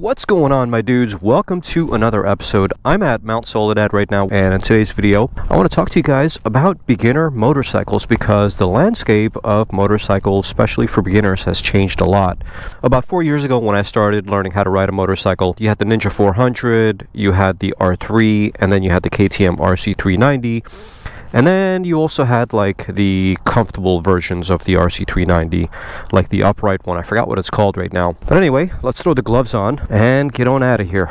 What's going on, my dudes? Welcome to another episode. I'm at Mount Soledad right now, and in today's video I want to talk to you guys about beginner motorcycles because the landscape of motorcycles, especially for beginners, has changed a lot. About 4 years ago when I started learning how to ride a motorcycle, you had the Ninja 400, you had the R3, and then you had the KTM RC390. And then you also had like the comfortable versions of the RC390, like the upright one. I forgot what it's called right now. But anyway, let's throw the gloves on and get on out of here.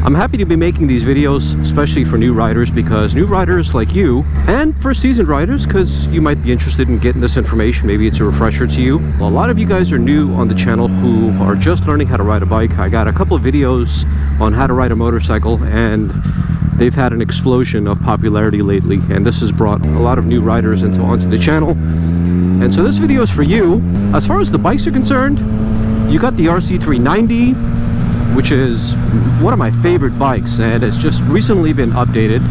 I'm happy to be making these videos, especially for new riders, because new riders like you, and for seasoned riders, because you might be interested in getting this information. Maybe it's a refresher to you. A lot of you guys are new on the channel who are just learning how to ride a bike. I got a couple of videos on how to ride a motorcycle, and they've had an explosion of popularity lately, and this has brought a lot of new riders onto the channel. And so this video is for you. As far as the bikes are concerned, you got the RC390, which is one of my favorite bikes, and it's just recently been updated.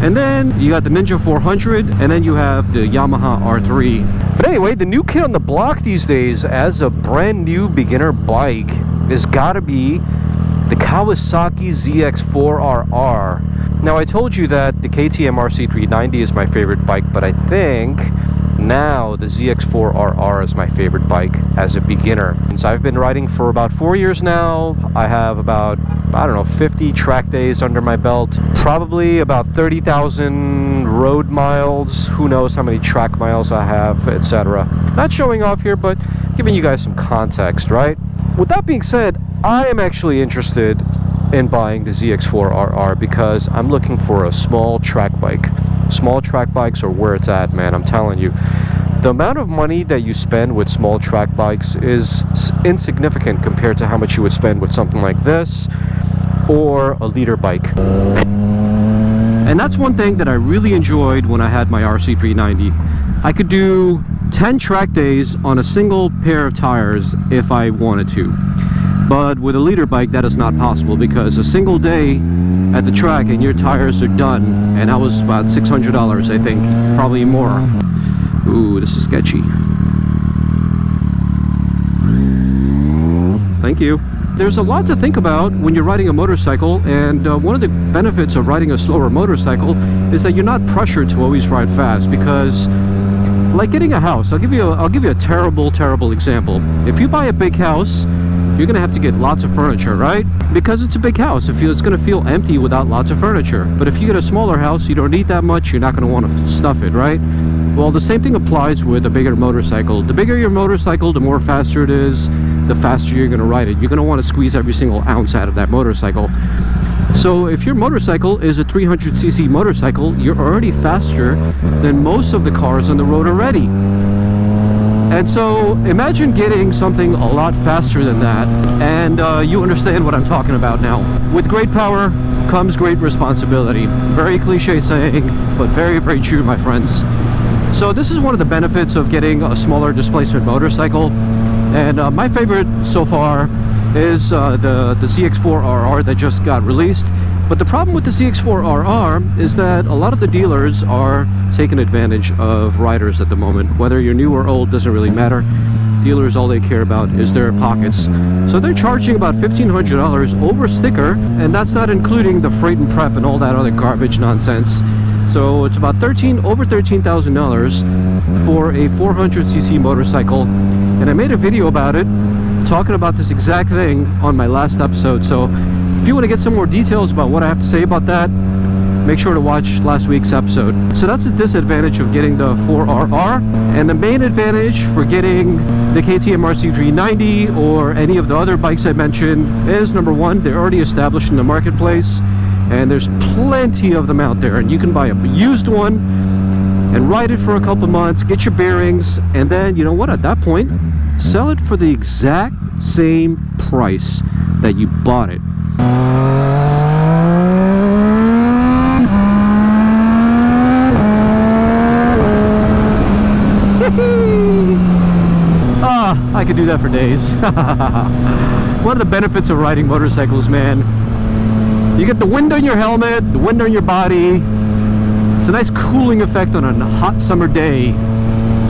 And then you got the Ninja 400, and then you have the Yamaha R3. But anyway, the new kid on the block these days as a brand new beginner bike has got to be the Kawasaki ZX4RR. Now, I told you that the KTM RC390 is my favorite bike, but I think now the ZX4RR is my favorite bike as a beginner. So I've been riding for about 4 years now. I have about, 50 track days under my belt, probably about 30,000 road miles. Who knows how many track miles I have, etc. Not showing off here, but giving you guys some context, right? With that being said, I am actually interested in buying the ZX4RR because I'm looking for a small track bike. Small track bikes are where it's at, man. I'm telling you. The amount of money that you spend with small track bikes is insignificant compared to how much you would spend with something like this or a liter bike. And that's one thing that I really enjoyed when I had my RC390. I could do 10 track days on a single pair of tires if I wanted to. But with a liter bike, that is not possible because a single day at the track and your tires are done. And that was about $600, I think, probably more. Ooh, this is sketchy. Thank you. There's a lot to think about when you're riding a motorcycle, and one of the benefits of riding a slower motorcycle is that you're not pressured to always ride fast, because like getting a house, I'll give you a terrible example. If you buy a big house, you're gonna have to get lots of furniture, right? Because it's a big house. It's gonna feel empty without lots of furniture. But if you get a smaller house, you don't need that much. You're not gonna want to stuff it, right? Well, the same thing applies with a bigger motorcycle. The bigger your motorcycle, the more faster it is, the faster you're gonna ride it. You're gonna want to squeeze every single ounce out of that motorcycle. So if your motorcycle is a 300cc motorcycle, you're already faster than most of the cars on the road already. And so imagine getting something a lot faster than that, and you understand what I'm talking about now. With great power comes great responsibility. Very cliche saying, but very, very true, my friends. So this is one of the benefits of getting a smaller displacement motorcycle. And my favorite so far is the ZX4RR that just got released. But the problem with the ZX4RR is that a lot of the dealers are taking advantage of riders at the moment. Whether you're new or old doesn't really matter. Dealers, all they care about is their pockets. So they're charging about $1,500 over sticker, and that's not including the freight and prep and all that other garbage nonsense. So it's about over $13,000 for a 400cc motorcycle. And I made a video about it, talking about this exact thing on my last episode. So if you want to get some more details about what I have to say about that, make sure to watch last week's episode. So that's the disadvantage of getting the 4RR. And the main advantage for getting the KTM RC390 or any of the other bikes I mentioned is, number one, they're already established in the marketplace, and there's plenty of them out there. And you can buy a used one and ride it for a couple months, get your bearings, and then, you know what, at that point, sell it for the exact same price that you bought it. I could do that for days. One of the benefits of riding motorcycles, man, you get the wind on your helmet, the wind on your body. It's a nice cooling effect on a hot summer day.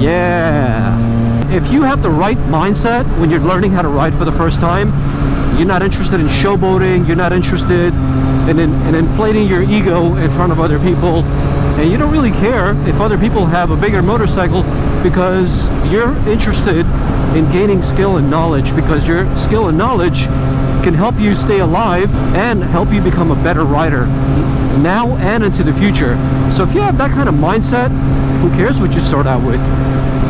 Yeah. If you have the right mindset when you're learning how to ride for the first time, You're not interested in showboating. You're not interested in inflating your ego in front of other people. And you don't really care if other people have a bigger motorcycle, because you're interested in gaining skill and knowledge, because your skill and knowledge can help you stay alive and help you become a better rider now and into the future. So if you have that kind of mindset, who cares what you start out with?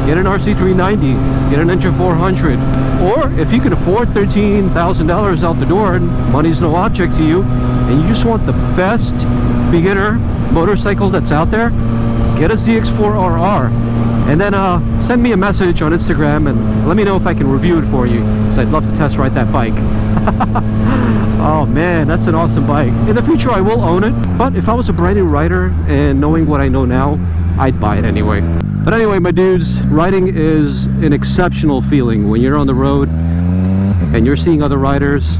Get an RC390, get an Ninja 400, or if you can afford $13,000 out the door and money's no object to you, and you just want the best beginner motorcycle that's out there, get a ZX4RR. And then send me a message on Instagram and let me know if I can review it for you, because I'd love to test ride that bike. Oh man, that's an awesome bike. In the future I will own it, but if I was a brand new rider and knowing what I know now, I'd buy it anyway. But anyway, my dudes, riding is an exceptional feeling when you're on the road and you're seeing other riders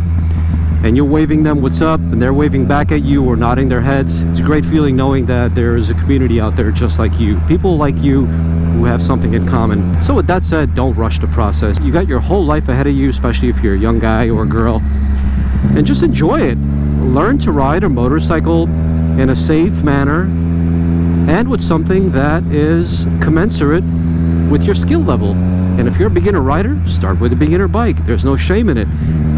and you're waving them what's up and they're waving back at you or nodding their heads. It's a great feeling knowing that there is a community out there just like you, people like you who have something in common. So with that said, don't rush the process. You got your whole life ahead of you, especially if you're a young guy or a girl, and just enjoy it. Learn to ride a motorcycle in a safe manner and with something that is commensurate with your skill level. And if you're a beginner rider, start with a beginner bike. There's no shame in it.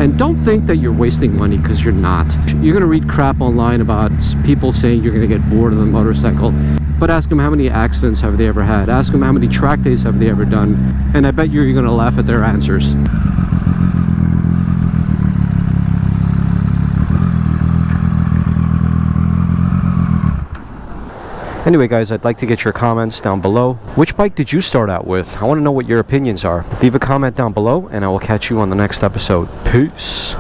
And don't think that you're wasting money, because you're not. You're gonna read crap online about people saying you're gonna get bored of the motorcycle, but ask them how many accidents have they ever had. Ask them how many track days have they ever done, and I bet you're gonna laugh at their answers. Anyway guys, I'd like to get your comments down below. Which bike did you start out with? I want to know what your opinions are. Leave a comment down below and I will catch you on the next episode. Peace.